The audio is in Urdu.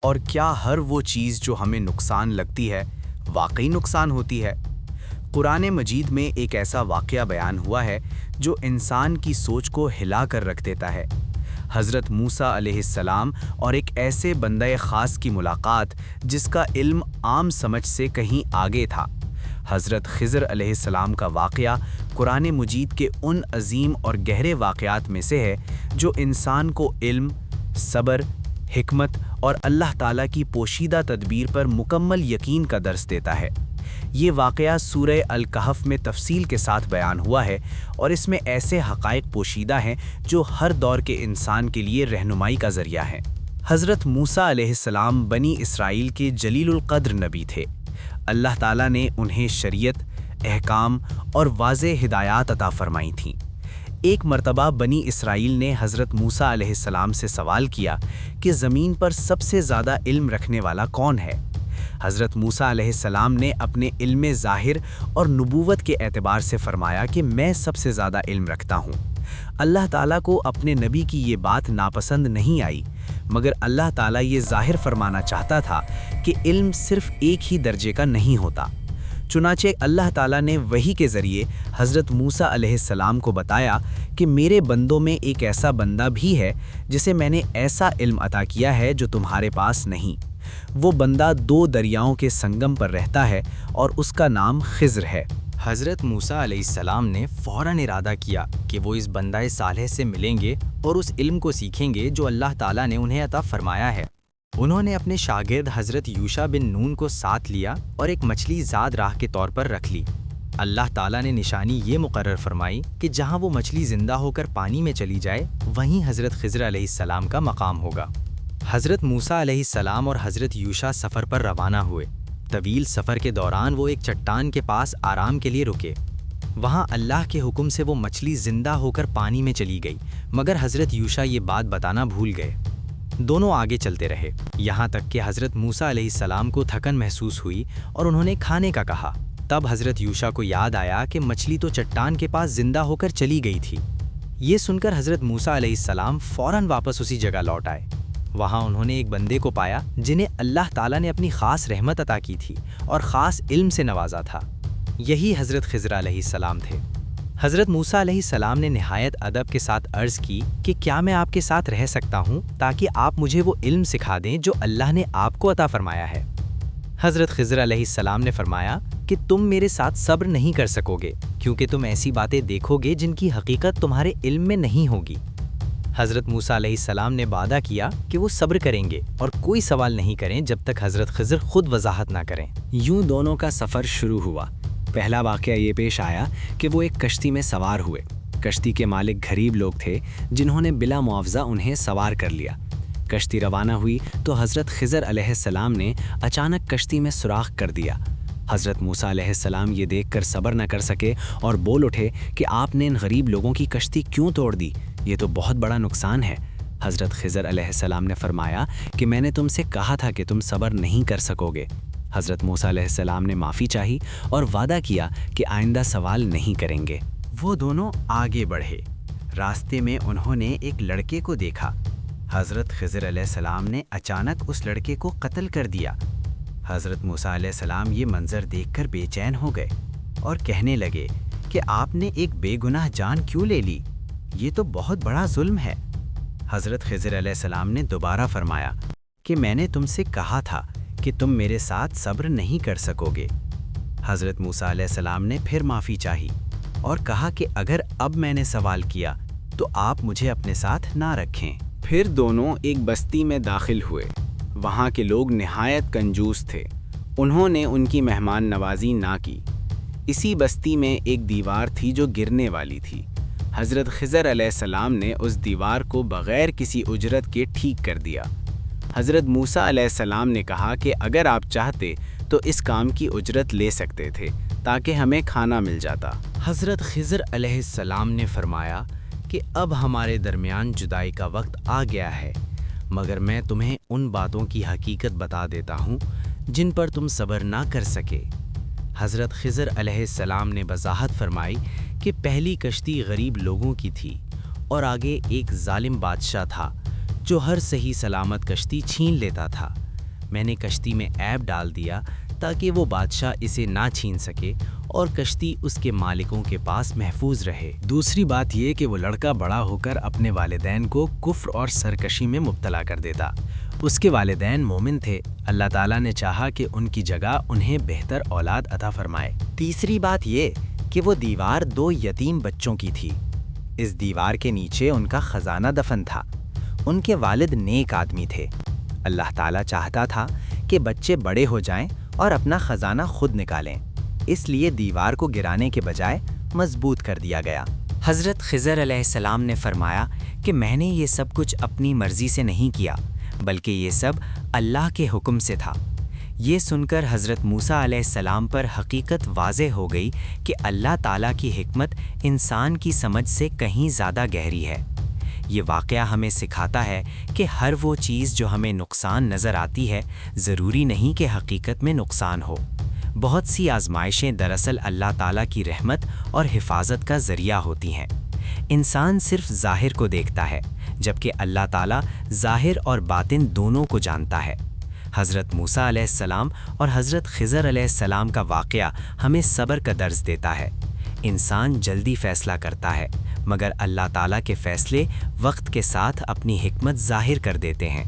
اور کیا ہر وہ چیز جو ہمیں نقصان لگتی ہے واقعی نقصان ہوتی ہے؟ قرآن مجید میں ایک ایسا واقعہ بیان ہوا ہے جو انسان کی سوچ کو ہلا کر رکھ دیتا ہے۔ حضرت موسیٰ علیہ السلام اور ایک ایسے بندہ خاص کی ملاقات جس کا علم عام سمجھ سے کہیں آگے تھا۔ حضرت خضر علیہ السلام کا واقعہ قرآن مجید کے ان عظیم اور گہرے واقعات میں سے ہے جو انسان کو علم، صبر، حکمت اور اللہ تعالیٰ کی پوشیدہ تدبیر پر مکمل یقین کا درس دیتا ہے۔ یہ واقعہ سورہ الکہف میں تفصیل کے ساتھ بیان ہوا ہے اور اس میں ایسے حقائق پوشیدہ ہیں جو ہر دور کے انسان کے لیے رہنمائی کا ذریعہ ہیں۔ حضرت موسیٰ علیہ السلام بنی اسرائیل کے جلیل القدر نبی تھے۔ اللہ تعالیٰ نے انہیں شریعت، احکام اور واضح ہدایات عطا فرمائی تھیں۔ ایک مرتبہ بنی اسرائیل نے حضرت موسیٰ علیہ السلام سے سوال کیا کہ زمین پر سب سے زیادہ علم رکھنے والا کون ہے؟ حضرت موسیٰ علیہ السلام نے اپنے علم ظاہر اور نبوت کے اعتبار سے فرمایا کہ میں سب سے زیادہ علم رکھتا ہوں۔ اللہ تعالیٰ کو اپنے نبی کی یہ بات ناپسند نہیں آئی، مگر اللہ تعالیٰ یہ ظاہر فرمانا چاہتا تھا کہ علم صرف ایک ہی درجے کا نہیں ہوتا۔ چنانچہ اللہ تعالیٰ نے وحی کے ذریعے حضرت موسیٰ علیہ السلام کو بتایا کہ میرے بندوں میں ایک ایسا بندہ بھی ہے جسے میں نے ایسا علم عطا کیا ہے جو تمہارے پاس نہیں۔ وہ بندہ 2 دریاؤں کے سنگم پر رہتا ہے اور اس کا نام خضر ہے۔ حضرت موسیٰ علیہ السلام نے فوراً ارادہ کیا کہ وہ اس بندہ صالح سے ملیں گے اور اس علم کو سیکھیں گے جو اللہ تعالیٰ نے انہیں عطا فرمایا ہے۔ انہوں نے اپنے شاگرد حضرت یوشع بن نون کو ساتھ لیا اور ایک مچھلی زاد راہ کے طور پر رکھ لی۔ اللہ تعالیٰ نے نشانی یہ مقرر فرمائی کہ جہاں وہ مچھلی زندہ ہو کر پانی میں چلی جائے وہیں حضرت خضر علیہ السلام کا مقام ہوگا۔ حضرت موسیٰ علیہ السلام اور حضرت یوشع سفر پر روانہ ہوئے۔ طویل سفر کے دوران وہ ایک چٹان کے پاس آرام کے لیے رکے۔ وہاں اللہ کے حکم سے وہ مچھلی زندہ ہو کر پانی میں چلی گئی، مگر حضرت یوشع یہ بات بتانا بھول گئے۔ دونوں آگے چلتے رہے، یہاں تک کہ حضرت موسیٰ علیہ السلام کو تھکن محسوس ہوئی اور انہوں نے کھانے کا کہا۔ تب حضرت یوشع کو یاد آیا کہ مچھلی تو چٹان کے پاس زندہ ہو کر چلی گئی تھی۔ یہ سن کر حضرت موسیٰ علیہ السلام فوراً واپس اسی جگہ لوٹ آئے۔ وہاں انہوں نے ایک بندے کو پایا جنہیں اللہ تعالیٰ نے اپنی خاص رحمت عطا کی تھی اور خاص علم سے نوازا تھا۔ یہی حضرت خضر علیہ السلام تھے۔ حضرت موسیٰ علیہ السلام نے نہایت ادب کے ساتھ عرض کی کہ کیا میں آپ کے ساتھ رہ سکتا ہوں تاکہ آپ مجھے وہ علم سکھا دیں جو اللہ نے آپ کو عطا فرمایا ہے؟ حضرت خضر علیہ السلام نے فرمایا کہ تم میرے ساتھ صبر نہیں کر سکو گے کیونکہ تم ایسی باتیں دیکھو گے جن کی حقیقت تمہارے علم میں نہیں ہوگی۔ حضرت موسیٰ علیہ السلام نے وعدہ کیا کہ وہ صبر کریں گے اور کوئی سوال نہیں کریں جب تک حضرت خضر خود وضاحت نہ کریں۔ یوں دونوں کا سفر شروع ہوا۔ پہلا واقعہ یہ پیش آیا کہ وہ ایک کشتی میں سوار ہوئے۔ کشتی کے مالک غریب لوگ تھے جنہوں نے بلا معاوضہ انہیں سوار کر لیا۔ کشتی روانہ ہوئی تو حضرت خضر علیہ السلام نے اچانک کشتی میں سوراخ کر دیا۔ حضرت موسیٰ علیہ السلام یہ دیکھ کر صبر نہ کر سکے اور بول اٹھے کہ آپ نے ان غریب لوگوں کی کشتی کیوں توڑ دی؟ یہ تو بہت بڑا نقصان ہے۔ حضرت خضر علیہ السلام نے فرمایا کہ میں نے تم سے کہا تھا کہ تم صبر نہیں کر سکو گے۔ حضرت موسیٰ علیہ السلام نے معافی چاہی اور وعدہ کیا کہ آئندہ سوال نہیں کریں گے۔ وہ دونوں آگے بڑھے۔ راستے میں انہوں نے ایک لڑکے کو دیکھا۔ حضرت خضر علیہ السلام نے اچانک اس لڑکے کو قتل کر دیا۔ حضرت موسیٰ علیہ السلام یہ منظر دیکھ کر بے چین ہو گئے اور کہنے لگے کہ آپ نے ایک بے گناہ جان کیوں لے لی؟ یہ تو بہت بڑا ظلم ہے۔ حضرت خضر علیہ السلام نے دوبارہ فرمایا کہ میں نے تم سے کہا تھا کہ تم میرے ساتھ صبر نہیں کر سکو گے۔ حضرت موسیٰ علیہ السلام نے پھر معافی چاہی اور کہا کہ اگر اب میں نے سوال کیا تو آپ مجھے اپنے ساتھ نہ رکھیں۔ پھر دونوں ایک بستی میں داخل ہوئے۔ وہاں کے لوگ نہایت کنجوس تھے۔ انہوں نے ان کی مہمان نوازی نہ کی۔ اسی بستی میں ایک دیوار تھی جو گرنے والی تھی۔ حضرت خضر علیہ السلام نے اس دیوار کو بغیر کسی اجرت کے ٹھیک کر دیا۔ حضرت موسیٰ علیہ السلام نے کہا کہ اگر آپ چاہتے تو اس کام کی اجرت لے سکتے تھے تاکہ ہمیں کھانا مل جاتا۔ حضرت خضر علیہ السلام نے فرمایا کہ اب ہمارے درمیان جدائی کا وقت آ گیا ہے، مگر میں تمہیں ان باتوں کی حقیقت بتا دیتا ہوں جن پر تم صبر نہ کر سکے۔ حضرت خضر علیہ السلام نے وضاحت فرمائی کہ پہلی کشتی غریب لوگوں کی تھی اور آگے ایک ظالم بادشاہ تھا جو ہر صحیح سلامت کشتی چھین لیتا تھا۔ میں نے کشتی میں عیب ڈال دیا تاکہ وہ بادشاہ اسے نہ چھین سکے اور کشتی اس کے مالکوں کے پاس محفوظ رہے۔ دوسری بات یہ کہ وہ لڑکا بڑا ہو کر اپنے والدین کو کفر اور سرکشی میں مبتلا کر دیتا۔ اس کے والدین مومن تھے، اللہ تعالیٰ نے چاہا کہ ان کی جگہ انہیں بہتر اولاد عطا فرمائے۔ تیسری بات یہ کہ وہ دیوار 2 یتیم بچوں کی تھی۔ اس دیوار کے نیچے ان کا خزانہ دفن تھا۔ ان کے والد نیک آدمی تھے۔ اللہ تعالیٰ چاہتا تھا کہ بچے بڑے ہو جائیں اور اپنا خزانہ خود نکالیں، اس لیے دیوار کو گرانے کے بجائے مضبوط کر دیا گیا۔ حضرت خضر علیہ السلام نے فرمایا کہ میں نے یہ سب کچھ اپنی مرضی سے نہیں کیا، بلکہ یہ سب اللہ کے حکم سے تھا۔ یہ سن کر حضرت موسیٰ علیہ السلام پر حقیقت واضح ہو گئی کہ اللہ تعالیٰ کی حکمت انسان کی سمجھ سے کہیں زیادہ گہری ہے۔ یہ واقعہ ہمیں سکھاتا ہے کہ ہر وہ چیز جو ہمیں نقصان نظر آتی ہے، ضروری نہیں کہ حقیقت میں نقصان ہو۔ بہت سی آزمائشیں دراصل اللہ تعالیٰ کی رحمت اور حفاظت کا ذریعہ ہوتی ہیں۔ انسان صرف ظاہر کو دیکھتا ہے، جبکہ اللہ تعالیٰ ظاہر اور باطن دونوں کو جانتا ہے۔ حضرت موسیٰ علیہ السلام اور حضرت خضر علیہ السلام کا واقعہ ہمیں صبر کا درس دیتا ہے۔ انسان جلدی فیصلہ کرتا ہے، مگر اللہ تعالیٰ کے فیصلے وقت کے ساتھ اپنی حکمت ظاہر کر دیتے ہیں۔